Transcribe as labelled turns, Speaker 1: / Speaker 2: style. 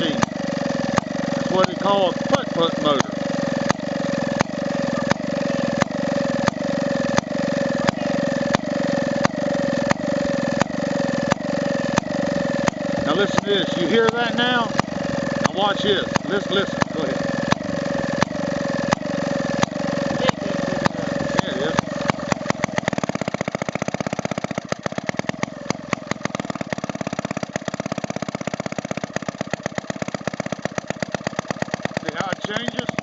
Speaker 1: machine. That's what they call a putt-putt motor. Now listen to this. You hear that now? Now watch this. Listen. Go ahead. Yeah, it is. See how it changes?